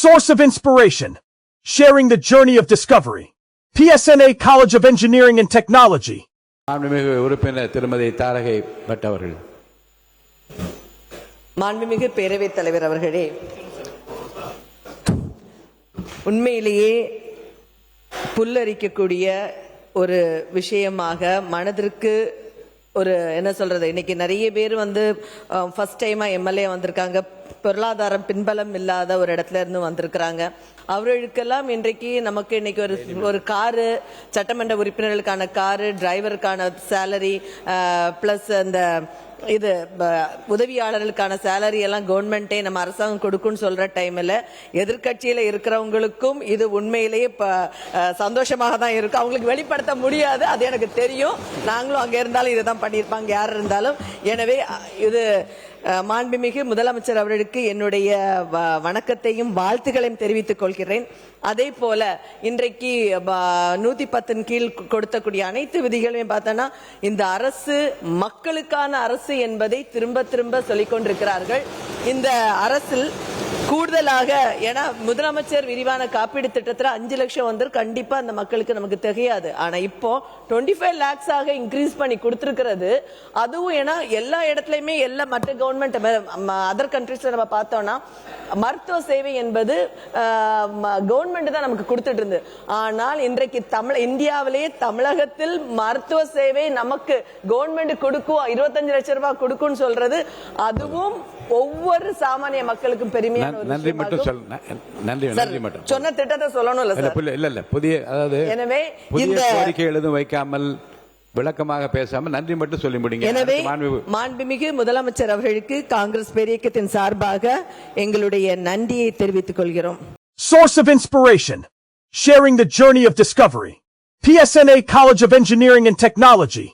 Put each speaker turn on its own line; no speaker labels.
Source of inspiration. Sharing the journey of discovery. PSNA College of Engineering and Technology.
மாண்புமிகு உறுப்பினர் திருமதி தாரகை but அவர்கள்.
மாண்புமிகு பேரவைத் தலைவர் அவர்களே, உண்மையிலேயே புல்லரிக்கக்கூடிய ஒரு விஷயமாக மனதிற்கு ஒரு என்ன சொல்றது, இன்னைக்கு நிறைய பேர் ஃபர்ஸ்ட் டைமா எம்எல்ஏ வந்திருக்காங்க, பொருளாதாரம் பின்பலம் இல்லாத ஒரு இடத்துல இருந்து வந்திருக்கிறாங்க. அவர்களுக்கெல்லாம் இன்றைக்கு நமக்கு இன்னைக்கு ஒரு காரு, சட்டமன்ற உறுப்பினர்களுக்கான காரு, டிரைவருக்கான சேலரி, பிளஸ் அந்த இது உதவியாளர்களுக்கான சேலரி எல்லாம் கவர்மெண்டே நம்ம அரசாங்கம் கொடுக்குன்னு சொல்ற டைம்ல எதிர்கட்சியில இருக்கிறவங்களுக்கும் இது உண்மையிலேயே சந்தோஷமாக தான் இருக்கும். அவங்களுக்கு வெளிப்படுத்த முடியாது, அது எனக்கு தெரியும். நாங்களும் அங்க இருந்தாலும் இதுதான் பண்ணியிருப்பாங்க யார் இருந்தாலும். எனவே இது மாண்புமிகு முதலமைச்சர் அவர்களுக்கு என்னுடைய வணக்கத்தையும் வாழ்த்துக்களையும் தெரிவித்துக் கொள்கிறேன். அதே போல இன்றைக்கு 110 கீழ் கொடுத்தக்கூடிய அனைத்து விதிகளையும் பார்த்தோன்னா இந்த அரசு மக்களுக்கான அரசு என்பதை திரும்ப திரும்ப சொல்லிக் கொண்டிருக்கிறார்கள். இந்த அரசில் கூடுதலாக ஏன்னா முதலமைச்சர் விரிவான காப்பீடு திட்டத்தில் 5 லட்சம் கண்டிப்பா அந்த மக்களுக்கு நமக்கு தெரியாது. ஆனா இப்போ 25 lakhs ஆக இன்க்ரீஸ் பண்ணி கொடுத்திருக்கிறது. அதுவும் ஏன்னா எல்லா இடத்துலயுமே எல்லா மற்ற கவர்மெண்ட் அதர் கண்ட்ரீஸ்ல நம்ம பார்த்தோம்னா மருத்துவ சேவை என்பது கவர்மெண்ட் தான் நமக்கு கொடுத்துட்டு இருந்து. ஆனால் இன்றைக்கு இந்தியாவிலேயே தமிழகத்தில் மருத்துவ சேவை நமக்கு கவர்மெண்ட் கொடுக்கும், 25 லட்சம் ரூபாய் கொடுக்கும் சொல்றது அதுவும் ஒவ்வொரு சாமானிய மக்களுக்கும் பெருமையான
நன்றி மட்டும் நன்றி மட்டும்
சொன்ன திட்டத்தை சொல்லணும்ல சார்.
இல்ல புதிய அதாவது
எனவே
இந்த கோரிக்கை எழுதும் வைக்காமல் விளக்கமாக பேசாமல் நன்றி மட்டும் சொல்லி முடிங்க.
எனவே மாண்புமிகு முதலமைச்சர் அவர்களுக்கு காங்கிரஸ் பேரியக்கத்தின் சார்பாக எங்களுடைய நன்றியை தெரிவித்துக் கொள்கிறோம்.
Source of inspiration. Sharing the journey of discovery. PSNA College of Engineering and Technology.